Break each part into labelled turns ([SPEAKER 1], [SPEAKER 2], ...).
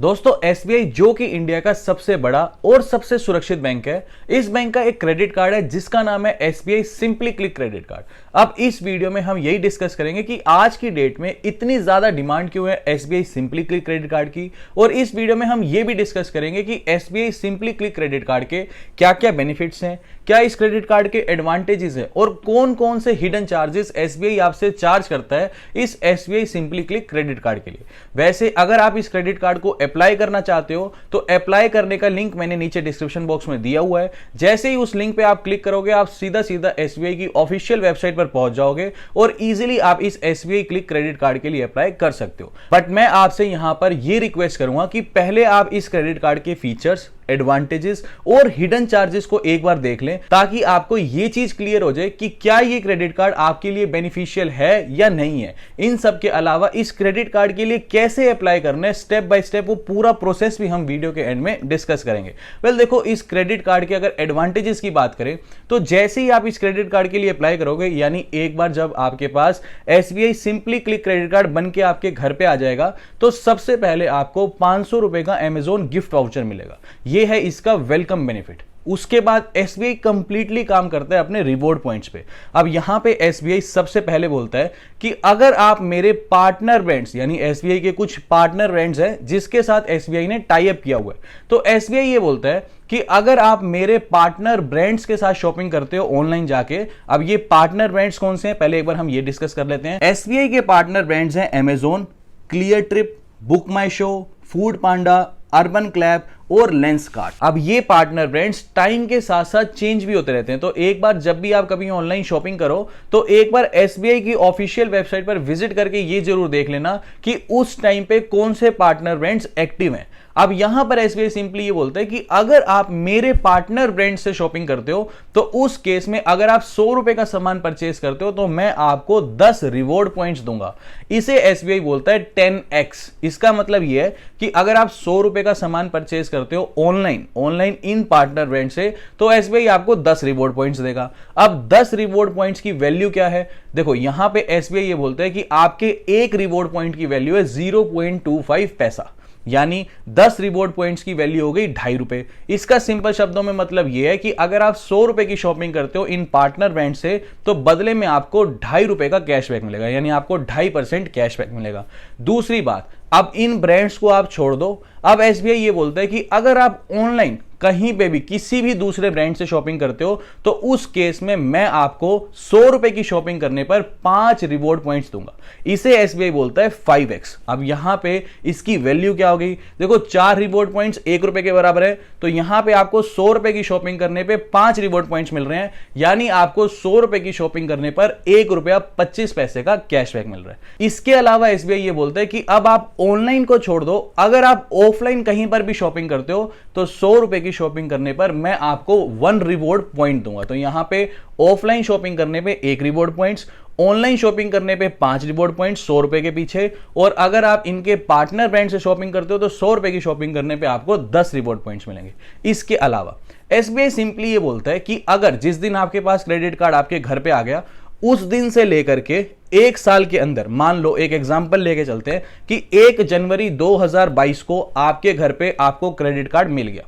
[SPEAKER 1] दोस्तों एसबीआई जो कि इंडिया का सबसे बड़ा और सबसे सुरक्षित बैंक है, इस बैंक का एक क्रेडिट कार्ड है जिसका नाम है SBI simply click credit card. अब इस वीडियो में हम यही डिस्कस करेंगे कि आज की डेट में इतनी ज्यादा डिमांड क्यों है SBI simply click credit card की, और इस वीडियो में हम ये भी डिस्कस करेंगे कि SBI simply click credit card के क्या क्या बेनिफिट्स हैं, क्या इस क्रेडिट कार्ड के एडवांटेजेस हैं और कौन कौन से हिडन चार्जेस एसबीआई आपसे चार्ज करता है इस SBI simply click credit card के लिए। वैसे अगर आप इस क्रेडिट कार्ड को अप्लाई करना चाहते हो तो अप्लाई करने का लिंक मैंने नीचे डिस्क्रिप्शन बॉक्स में दिया हुआ है। जैसे ही उस लिंक पे आप क्लिक करोगे आप सीधा सीधा एसबीआई की ऑफिशियल वेबसाइट पर पहुंच जाओगे और इजीली आप इस एसबीआई क्लिक क्रेडिट कार्ड के लिए अप्लाई कर सकते हो। बट मैं आपसे यहां पर यह रिक्वेस्ट करूंगा कि पहले आप इस क्रेडिट कार्ड के फीचर्स, एडवांटेजेस और हिडन चार्जेस को एक बार देख लें ताकि आपको यह चीज क्लियर हो जाए कि क्या यह क्रेडिट कार्ड आपके लिए बेनिफिशियल है या नहीं है। इन सब के अलावा इस क्रेडिट कार्ड के लिए कैसे अप्लाई करना है स्टेप बाय स्टेप, वो पूरा प्रोसेस भी हम वीडियो के एंड में डिस्कस करेंगे। देखो, इस क्रेडिट कार्ड के अगर एडवांटेजेस की बात करें तो जैसे ही आप इस क्रेडिट कार्ड के लिए अप्लाई करोगे, यानी एक बार जब आपके पास SBI simply click credit card बन के आपके घर पे आ जाएगा तो सबसे पहले आपको 500 रुपए का अमेजॉन गिफ्ट वाउचर मिलेगा। यह है इसका वेलकम बेनिफिट। उसके बाद एसबीआई कंप्लीटली काम करता है अपने रिवॉर्ड पॉइंट्स पे। अब यहां पे एसबीआई सबसे पहले बोलता है कि अगर आप मेरे पार्टनर ब्रांड्स, यानी एसबीआई के कुछ पार्टनर ब्रांड्स हैं जिसके साथ एसबीआई ने टाई अप किया हुआ है, तो एसबीआई ये बोलता है कि अगर आप मेरे पार्टनर ब्रांड्स के साथ शॉपिंग करते हो ऑनलाइन जाके। अब ये पार्टनर ब्रांड्स कौन से हैं पहले एक बार हम ये डिस्कस कर लेते हैं। एसबीआई के पार्टनर ब्रांड्स हैं अमेजॉन, क्लियर ट्रिप, बुक माई शो, फूड पांडा, अर्बन क्लैब और लेंसकार्ट। अब ये पार्टनर ब्रांड्स टाइम के साथ साथ चेंज भी होते रहते हैं, तो एक बार जब भी आप कभी ऑनलाइन शॉपिंग करो तो एक बार एसबीआई की ऑफिशियल वेबसाइट पर विजिट करके ये जरूर देख लेना कि उस टाइम पे कौन से पार्टनर ब्रांड्स एक्टिव हैं। अब यहां पर एसबीआई सिंपली ये बोलता है कि अगर आप मेरे पार्टनर ब्रांड से शॉपिंग करते हो तो उस केस में अगर आप 100 रुपए का सामान परचेज करते हो तो मैं आपको 10 रिवॉर्ड पॉइंट्स दूंगा। इसे एसबीआई बोलता है 10x। इसका मतलब यह है कि अगर आप 100 रुपए का सामान परचेज करते हो ऑनलाइन इन पार्टनर ब्रांड से तो एसबीआई आपको 10 रिवॉर्ड पॉइंट्स देगा। अब 10 रिवॉर्ड पॉइंट्स की वैल्यू क्या है? देखो, यहां पे एसबीआई ये बोलता है कि आपके एक रिवॉर्ड पॉइंट की वैल्यू है 0.25 पैसा, यानी 10 रिवॉर्ड पॉइंट्स की वैल्यू हो गई 2.5 रुपए। इसका सिंपल शब्दों में मतलब यह है कि अगर आप 100 रुपए की शॉपिंग करते हो इन पार्टनर ब्रांड से तो बदले में आपको 2.5 रुपए का कैशबैक मिलेगा, यानी आपको 2.5% कैशबैक मिलेगा। दूसरी बात, अब इन ब्रांड्स को आप छोड़ दो। अब एसबीआई ये बोलता है कि अगर आप ऑनलाइन कहीं पे भी किसी भी दूसरे ब्रांड से शॉपिंग करते हो तो उस केस में मैं आपको 100 रुपए की शॉपिंग करने पर 5 रिवॉर्ड पॉइंट्स दूंगा। इसे एसबीआई बोलता है 5x। अब यहां पे इसकी वैल्यू क्या हो गई? देखो, 4 रिवॉर्ड पॉइंट्स 1 रुपए के बराबर है, तो यहां पे आपको 100 रुपए की शॉपिंग करने पे 5 रिवॉर्ड पॉइंट्स मिल रहे हैं, यानी आपको 100 रुपए की शॉपिंग करने पर 1 रुपया 25 पैसे का कैशबैक मिल रहा है। इसके अलावा एसबीआई ये बोलता है कि अब आप ऑनलाइन को छोड़ दो, अगर आप ऑफलाइन कहीं पर भी शॉपिंग करते हो तो 100 रुपए की शॉपिंग करने पर मैं आपको 1 रिवॉर्ड पॉइंट दूंगा। तो यहां पे ऑफलाइन शॉपिंग करने पे 1 रिवॉर्ड पॉइंट्स, ऑनलाइन शॉपिंग करने पे 5 रिवॉर्ड पॉइंट्स 100 रुपए के पीछे, और अगर आप इनके पार्टनर ब्रांड से शॉपिंग करते हो तो 100 रुपए की शॉपिंग करने पे आपको 10 रिवॉर्ड पॉइंट्स मिलेंगे। इसके अलावा एसबीआई सिंपली ये बोलता है कि अगर जिस दिन आपके पास क्रेडिट कार्ड आपके घर पे आ गया उस दिन से लेकर के 1 साल के अंदर, मान लो एक एग्जांपल लेके चलते हैं कि 1 जनवरी 2022 को आपके घर पे आपको क्रेडिट कार्ड मिल गया,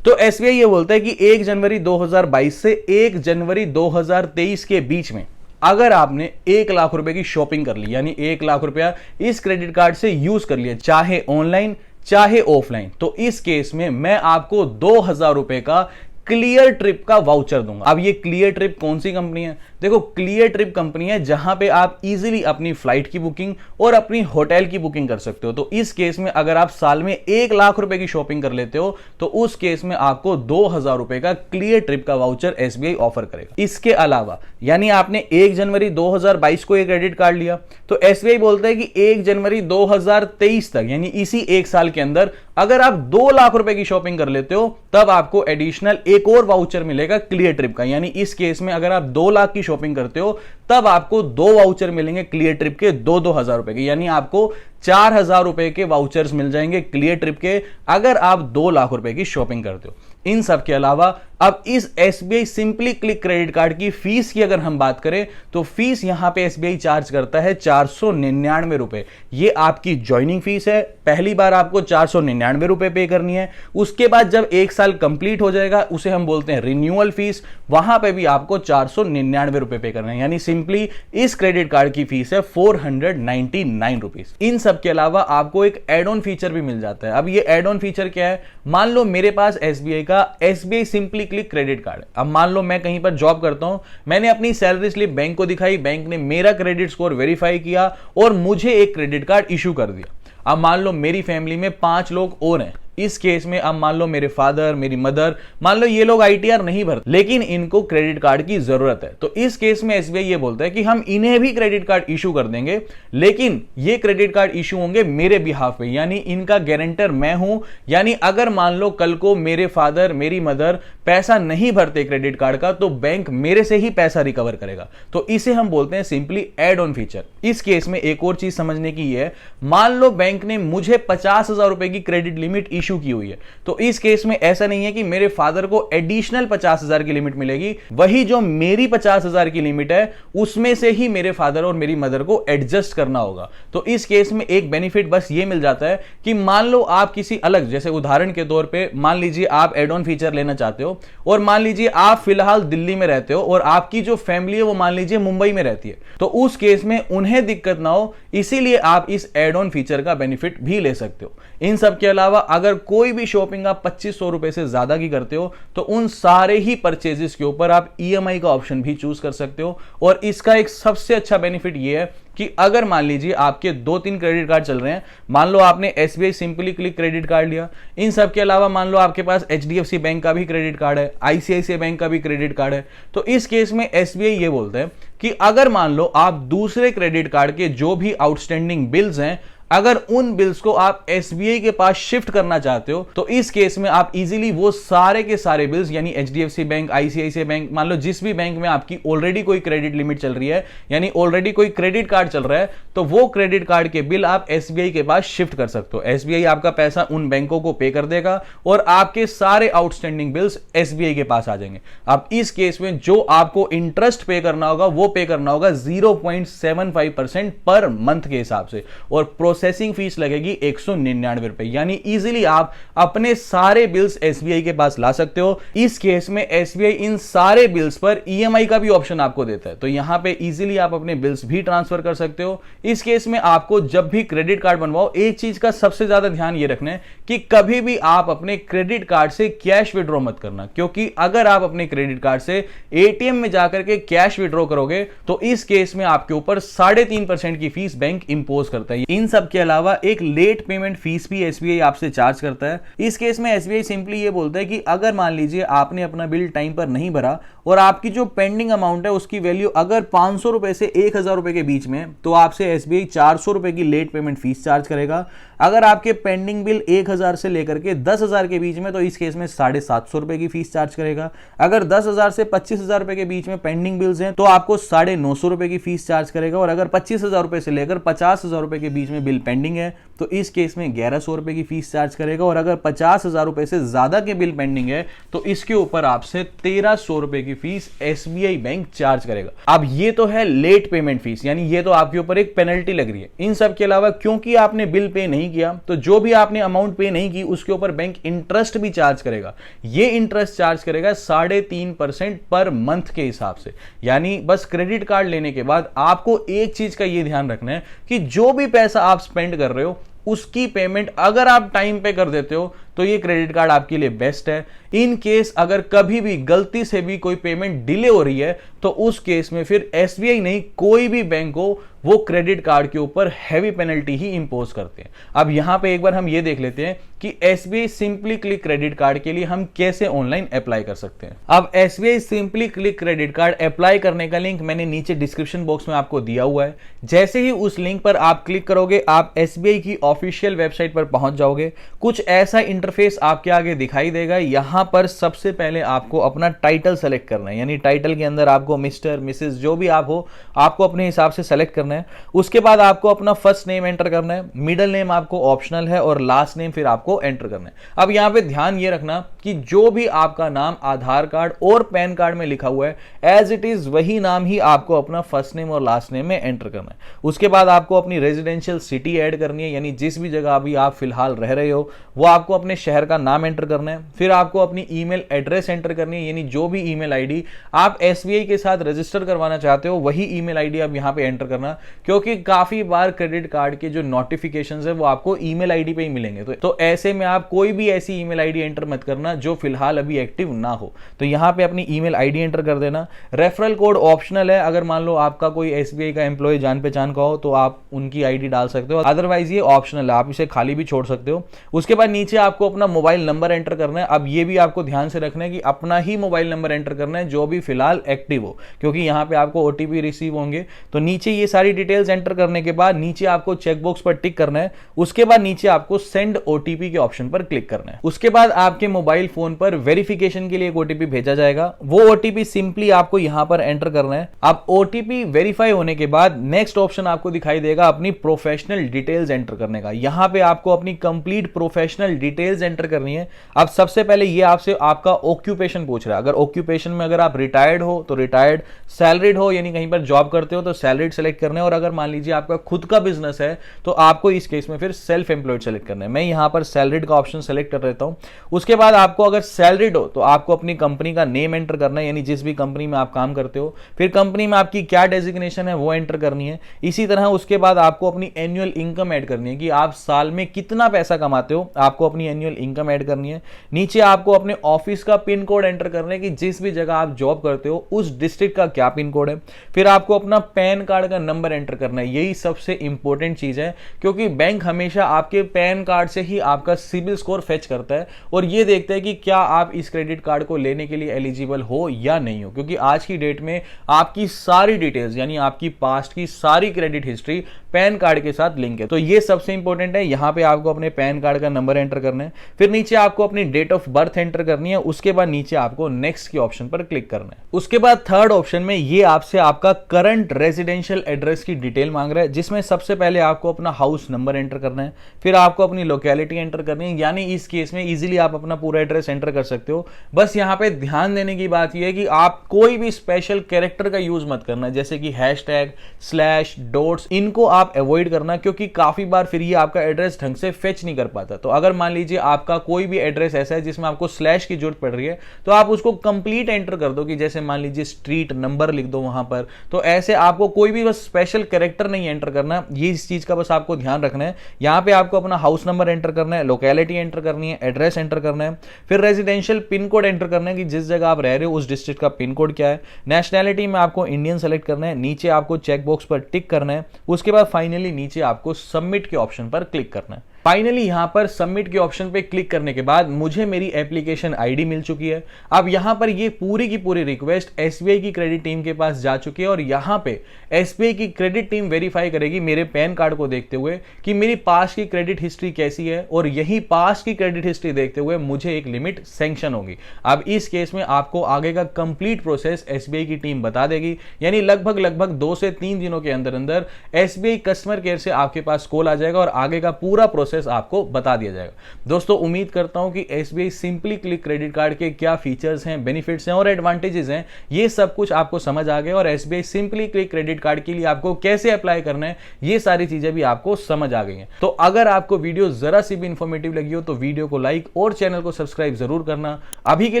[SPEAKER 1] तो एसबीआई ये बोलता है कि 1 जनवरी 2022 से 1 जनवरी 2023 के बीच में अगर आपने 1 लाख रुपए की शॉपिंग कर ली, यानी 1 लाख रुपया इस क्रेडिट कार्ड से यूज कर लिया, चाहे ऑनलाइन चाहे ऑफलाइन, तो इस केस में मैं आपको 2000 रुपए का क्लियर ट्रिप का वाउचर दूंगा। अब ये क्लियर ट्रिप कौन सी कंपनी है? देखो, क्लियर ट्रिप कंपनी है जहां पे आप इजीली अपनी फ्लाइट की बुकिंग और अपनी होटल की बुकिंग कर सकते हो। तो इस केस में अगर आप साल में 1 लाख रुपए की शॉपिंग कर लेते हो तो उस केस में आपको 2000 रुपए का क्लियर ट्रिप का वाउचर एसबीआई ऑफर करेगा। इसके अलावा, यानी आपने 1 जनवरी 2022 को एक क्रेडिट कार्ड लिया तो एसबीआई बोलता है कि 1 जनवरी 2023 तक, यानी इसी 1 साल के अंदर अगर आप 2 लाख रुपए की शॉपिंग कर लेते हो तब आपको एडिशनल एक और वाउचर मिलेगा क्लियर ट्रिप का, यानी इस केस में अगर आप 2 लाख की शॉपिंग करते हो तब आपको 2 वाउचर मिलेंगे क्लियर ट्रिप के 2,000 रुपए के, यानी आपको 4,000 रुपए के वाउचर्स मिल जाएंगे क्लियर ट्रिप के अगर आप 2 लाख रुपए की शॉपिंग करते हो। इन सब के अलावा अब इस SBI simply click credit card की फीस की अगर हम बात करें तो फीस यहां पे एसबीआई चार्ज करता है 499 रुपए। ये आपकी ज्वाइनिंग फीस है, पहली बार आपको 499 रुपए पे करनी है। उसके बाद जब 1 साल कंप्लीट हो जाएगा उसे हम बोलते हैं रिन्यूअल फीस, वहां पे भी आपको 499 रुपए पे करना है, यानी सिंपली इस क्रेडिट कार्ड की फीस है 499 रुपीज। इन सब के अलावा आपको एक एड ऑन फीचर भी मिल जाता है। अब ये एड ऑन फीचर क्या है, मान लो मेरे पास एसबीआई का SBI simply click credit card है। अब मान लो मैं कहीं पर जॉब करता हूं, मैंने अपनी सैलरी स्लिप बैंक को दिखाई, बैंक ने मेरा क्रेडिट स्कोर वेरीफाई किया और मुझे एक क्रेडिट कार्ड इशू कर दिया। अब मान लो मेरी फैमिली में 5 लोग और हैं, इस केस में अब मान लो मेरे फादर, मेरी मदर, मान लो ये लोग आईटीआर नहीं भरते लेकिन इनको क्रेडिट कार्ड की जरूरत है, तो इस केस में एसबीआई ये बोलता है कि हम इन्हें भी क्रेडिट कार्ड इशू कर देंगे, लेकिन ये क्रेडिट कार्ड इशू होंगे मेरे बिहाफ पे, यानी इनका गारंटर मैं हूं। यानी अगर मान लो कल को मेरे फादर, मेरी मदर पैसा नहीं भरते क्रेडिट कार्ड का तो बैंक मेरे से ही पैसा रिकवर करेगा। तो इसे हम बोलते हैं सिंपली एड ऑन फीचर। इस केस में एक और चीज समझने की है, मान लो बैंक ने मुझे 50,000 रुपए की क्रेडिट लिमिट इशू की हुई है, तो इस केस में ऐसा नहीं है कि मेरे फादर को एडिशनल 50,000 की लिमिट मिलेगी, वही जो मेरी 50,000 की लिमिट है उसमें से ही मेरे फादर और मेरी मदर को एडजस्ट करना होगा। तो इस केस में एक बेनिफिट बस ये मिल जाता है कि मान लो आप किसी अलग, जैसे उदाहरण के तौर पे मान लीजिए आप एड ऑन फीचर लेना चाहते हो और मान लीजिए आप फिलहाल दिल्ली में रहते हो और आपकी जो फैमिली है वो मान लीजिए मुंबई में रहती है, तो उस केस में उन्हें दिक्कत ना हो इसीलिए आप इस एड ऑन फीचर का बेनिफिट भी ले सकते हो। इन सब के अलावा अगर कोई भी शॉपिंग आप 2500 रुपए से ज्यादा की करते हो तो उन सारे ही परचेजेस के ऊपर आप ईएमआई का ऑप्शन भी चूज कर सकते हो। और इसका एक सबसे अच्छा बेनिफिट यह है कि अगर मान लीजिए आपके 2-3 क्रेडिट कार्ड चल रहे हैं, मान लो आपने SBI simply click credit card लिया, इन सब के अलावा मान लो आपके पास एचडीएफसी बैंक का भी क्रेडिट कार्ड है, आईसीआईसीआई बैंक का भी क्रेडिट कार्ड है, तो इस केस में एसबीआई ये बोलता है कि अगर मान लो आप दूसरे क्रेडिट कार्ड के जो भी आउटस्टैंडिंग बिल्स हैं अगर उन बिल्स को आप एसबीआई के पास शिफ्ट करना चाहते हो तो इस केस में आप इजीली वो सारे के सारे बिल्स, यानी एचडीएफसी बैंक, आईसीआईसीआई बैंक, मान लो जिस भी बैंक में आपकी ऑलरेडी कोई क्रेडिट लिमिट चल रही है यानी ऑलरेडी कोई क्रेडिट कार्ड चल रहा है, तो वो क्रेडिट कार्ड के बिल आप एसबीआई के पास शिफ्ट कर सकते हो। एसबीआई आपका पैसा उन बैंकों को पे कर देगा और आपके सारे आउटस्टैंडिंग बिल्स एसबीआई के पास आ जाएंगे। अब इस केस में जो आपको इंटरेस्ट पे करना होगा वो पे करना होगा 0.75% पर मंथ के हिसाब से और प्रोसेसिंग फीस लगेगी 199 रुपए, यानी इजीली आप अपने सारे बिल्स एसबीआई के पास ला सकते हो। इस केस में एसबीआई इन सारे बिल्स पर ईएमआई का भी ऑप्शन आपको देता है, तो यहां पे इजीली आप अपने बिल्स भी ट्रांसफर कर सकते हो। इस केस में आपको जब भी क्रेडिट कार्ड बनवाओ एक चीज का सबसे ज्यादा ध्यान ये रखना है कि कभी भी आप अपने क्रेडिट कार्ड से कैश विड्रॉ मत करना, क्योंकि अगर आप अपने क्रेडिट कार्ड से एटीएम में जाकर के कैश विड्रॉ करोगे तो इस केस में आपके ऊपर 3.5% की फीस बैंक इंपोज करता है। इन सब के अलावा एक लेट पेमेंट फीस भी एसबीआई आपसे चार्ज करता है। इस केस में एसबीआई सिंपली ये बोलता है कि अगर मान लीजिए आपने अपना बिल टाइम पर नहीं भरा और आपकी जो पेंडिंग अमाउंट है उसकी वैल्यू अगर 500 रुपए से 1000 रुपए के बीच में, तो आपसे एसबीआई 400 रुपए की लेट पेमेंट फीस चार्ज करेगा। अगर आपके पेंडिंग बिल 1000 से लेकर के 10,000 के बीच में, तो इस केस में 750 रुपए की फीस चार्ज करेगा। अगर 10,000 से 25,000 रुपए के बीच में पेंडिंग बिल्स हैं तो आपको 950 रुपए की फीस चार्ज करेगा। और अगर 25,000 रुपए से लेकर 50,000 रुपए के बीच में बिल पेंडिंग है तो इस केस में 1100 रुपए की फीस चार्ज करेगा। और अगर 50,000 रुपए से ज्यादा के बिल पेंडिंग है तो इसके ऊपर आपसे 1300 रुपए की फीस एसबीआई बैंक चार्ज करेगा। अब ये तो है लेट पेमेंट फीस, यानी ये तो आपके ऊपर एक पेनल्टी लग रही है। इन सब के अलावा क्योंकि आपने बिल पे नहीं किया तो जो भी आपने अमाउंट पे नहीं की उसके ऊपर बैंक इंटरेस्ट भी चार्ज करेगा। ये इंटरेस्ट चार्ज करेगा 3.5% पर मंथ के हिसाब से। यानी बस क्रेडिट कार्ड लेने के बाद आपको एक चीज का ये ध्यान रखना है कि जो भी पैसा आप स्पेंड कर रहे हो उसकी पेमेंट अगर आप टाइम पे कर देते हो तो ये क्रेडिट कार्ड आपके लिए बेस्ट है। इन केस अगर कभी भी गलती से भी कोई पेमेंट डिले हो रही है तो उस केस में फिर एसबीआई नहीं कोई भी बैंक हो वो क्रेडिट कार्ड के ऊपर हैवी पेनल्टी ही इंपोज करते हैं। अब यहां पे एक बार हम ये देख लेते हैं कि SBI simply click credit card के लिए हम कैसे ऑनलाइन अप्लाई कर सकते हैं। अब SBI simply click credit card apply करने का लिंक मैंने नीचे डिस्क्रिप्शन बॉक्स में आपको दिया हुआ है। जैसे ही उस लिंक पर आप क्लिक करोगे आप एसबीआई की ऑफिशियल वेबसाइट पर पहुंच जाओगे। कुछ ऐसा इंटरफेस आपके आगे दिखाई देगा। यहां पर सबसे पहले आपको अपना टाइटल सेलेक्ट करना है, यानी टाइटल के अंदर आपको मिस्टर मिसेस जो भी आप हो आपको अपने हिसाब से सेलेक्ट करना है। उसके बाद आपको अपना फर्स्ट नेम एंटर करना है, मिडिल नेम आपको ऑप्शनल है और लास्ट नेम फिर आपको एंटर करना है। अब यहां पे ध्यान ये रखना कि जो भी आपका नाम आधार कार्ड और पैन कार्ड में लिखा हुआ है एज इट इज वही नाम ही आपको अपना फर्स्ट नेम और लास्ट नेम में एंटर करना है। उसके बाद आपको अपनी रेजिडेंशियल सिटी ऐड करनी है, यानी जिस भी जगह अभी आप फिलहाल रह रहे हो वो आपको अपने शहर का नाम एंटर करना है। फिर आपको अपनी ईमेल एड्रेस एंटर करनी है, यानी जो भी ईमेल आईडी आप एसबीआई के साथ रजिस्टर करवाना चाहते हो वही ईमेल आईडी आप यहां पे एंटर करना, क्योंकि काफी बार क्रेडिट कार्ड के जो नोटिफिकेशंस है वो आपको ईमेल आईडी पे ही मिलेंगे। तो ऐसे में आप कोई भी ऐसी ईमेल आईडी एंटर मत करना जो फिलहाल अभी एक्टिव ना हो। तो यहां पे अपनी ईमेल आईडी एंटर कर देना। रेफरल कोड ऑप्शनल है, अगर मान लो आपका कोई एसबीआई का एम्प्लॉय जान पहचान का हो तो आप उनकी आईडी डाल सकते हो, अदरवाइज ये ऑप्शनल है, आप इसे खाली भी छोड़ सकते हो। उसके बाद नीचे आपको अपना मोबाइल नंबर एंटर करना है। अब ये भी आपको ध्यान से रखना है कि अपना ही मोबाइल नंबर एंटर करना है जो भी फिलहाल एक्टिव हो, क्योंकि यहां पे आपको ओटीपी रिसीव होंगे। तो नीचे ये सारी डिटेल्स एंटर करने के बाद नीचे आपको चेकबॉक्स पर टिक करना है। उसके बाद नीचे आपको सेंड ओटीपी के ऑप्शन पर क्लिक करना है। उसके बाद आपके मोबाइल फोन पर वेरिफिकेशन के लिए एक ओटीपी भेजा जाएगा, वो ओटीपी सिंपली आपको यहां पर एंटर करना है। अब ओटीपी वेरीफाई होने के बाद नेक्स्ट ऑप्शन आपको दिखाई देगा अपनी प्रोफेशनल डिटेल्स एंटर करने का। यहां पे आपको अपनी कंप्लीट प्रोफेशनल डिटेल्स एंटर करनी है। अब सबसे पहले ये आपसे आपका ऑक्यूपेशन पूछ रहा है। अगर ऑक्यूपेशन में अगर आप रिटायर्ड हो तो रिटायर्ड, सैलरीड हो यानी कहीं पर जॉब करते हो तो सैलरीड सेलेक्ट करना है, और अगर मान लीजिए आपका खुद का बिजनेस है तो आपको इस केस में फिर सेल्फ एम्प्लॉयड सेलेक्ट करना है। मैं यहां पर सैलरीड का ऑप्शन सेलेक्ट कर देता हूं। उसके बाद आपको अगर सैलरीड हो तो आपको अपनी कंपनी का नेम एंटर करना है, यानी जिस भी कंपनी में आप काम करते हो। फिर कंपनी में आपकी क्या डेजिग्नेशन है वो एंटर करनी है। इसी तरह उसके बाद आपको अपनी एनुअल इनकम ऐड करनी है कि आप साल में कितना पैसा कमाते हो, आपको अपनी एनुअल इनकम ऐड करनी है। नीचे आपको अपने ऑफिस का पिन कोड एंटर करना है कि जिस भी जगह आप जॉब करते हो उस डिस्ट्रिक्ट का क्या पिन कोड है। फिर आपको अपना पैन कार्ड का नंबर एंटर करना है, यही सबसे इंपॉर्टेंट चीज है, क्योंकि बैंक हमेशा आपके पैन कार्ड से ही आपका सिबिल स्कोर फेच करता है और ये देखता है कि क्या आप इस क्रेडिट कार्ड को लेने के लिए एलिजिबल हो या नहीं हो, क्योंकि आज की डेट में आपकी सारी डिटेल्स यानी आपकी पास्ट की सारी क्रेडिट हिस्ट्री पैन कार्ड के साथ लिंक है। तो ये सबसे इंपॉर्टेंट है। यहां पे आपको अपने पैन कार्ड का नंबर एंटर करना है। फिर नीचे आपको अपनी डेट ऑफ बर्थ एंटर करनी है। उसके बाद नीचे आपको नेक्स्ट के ऑप्शन पर क्लिक करना है। उसके बाद थर्ड ऑप्शन में ये आपसे आपका करंट रेजिडेंशियल एड्रेस की डिटेल मांग रहा है, जिसमें सबसे पहले आपको अपना हाउस नंबर एंटर करना है। फिर आपको अपनी लोकेलिटी एंटर करनी है, यानी इस केस में इजीली आप अपना पूरा एड्रेस एंटर कर सकते हो। बस यहां पे ध्यान देने की बात यह है कि आप कोई भी स्पेशल कैरेक्टर का यूज मत करना, जैसे कि हैशटैग, स्लैश, डॉट्स, इनको आप अवॉइड करना, क्योंकि काफी बार फिर ये आपका एड्रेस ढंग से फेच नहीं कर पाता। तो अगर मान लीजिए आपका कोई भी एड्रेस ऐसा है जिसमें आपको स्लैश की जरूरत पड़ रही है तो आप उसको कंप्लीट एंटर कर दो, कि जैसे मान लीजिए स्ट्रीट नंबर लिख दो वहां पर। तो ऐसे आपको कोई भी बस स्पेशल कैरेक्टर नहीं एंटर करना, ये इस चीज का बस आपको ध्यान रखना है। यहां पे आपको अपना हाउस नंबर एंटर करना है, लोकेलिटी एंटर करनी है, एड्रेस एंटर करना है, फिर रेजिडेंशियल पिन कोड एंटर करना है कि जिस जगह आप रह रहे हो उस डिस्ट्रिक्ट का पिन कोड क्या है। नेशनैलिटी में आपको इंडियन सेलेक्ट करना है। नीचे आपको चेक बॉक्स पर टिक करना है। उसके बाद फाइनली नीचे आपको सबमिट के ऑप्शन पर क्लिक करना है। फाइनली यहां पर सबमिट के ऑप्शन पे क्लिक करने के बाद मुझे मेरी एप्लीकेशन आईडी मिल चुकी है। अब यहां पर ये पूरी की पूरी रिक्वेस्ट एसबीआई की क्रेडिट टीम के पास जा चुकी है और यहां पे एसबीआई की क्रेडिट टीम वेरीफाई करेगी मेरे पैन कार्ड को देखते हुए कि मेरी पास की क्रेडिट हिस्ट्री कैसी है, और यही पास की क्रेडिट हिस्ट्री देखते हुए मुझे एक लिमिट सैंक्शन होगी। अब इस केस में आपको आगे का कंप्लीट प्रोसेस एसबीआई की टीम बता देगी, यानी लगभग 2 से 3 दिनों के अंदर अंदर एसबीआई कस्टमर केयर से आपके पास कॉल आ जाएगा और आगे का पूरा प्रोसेस आपको बता दिया जाएगा। दोस्तों उम्मीद करता हूं कि SBI simply click credit card के क्या फीचर्स हैं, बेनिफिट्स हैं और एडवांटेजेस हैं, ये सब कुछ आपको समझ आ गया, और SBI simply click credit card के लिए आपको कैसे अप्लाई करना है ये सारी चीजें भी आपको समझ आ गई हैं। तो अगर आपको वीडियो जरा सी भी इंफॉर्मेटिव लगी हो तो वीडियो को लाइक और चैनल को सब्सक्राइब जरूर करना। अभी के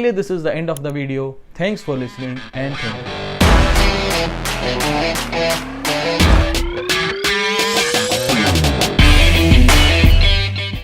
[SPEAKER 1] लिए this is the end of the video. Thanks for listening and thank you.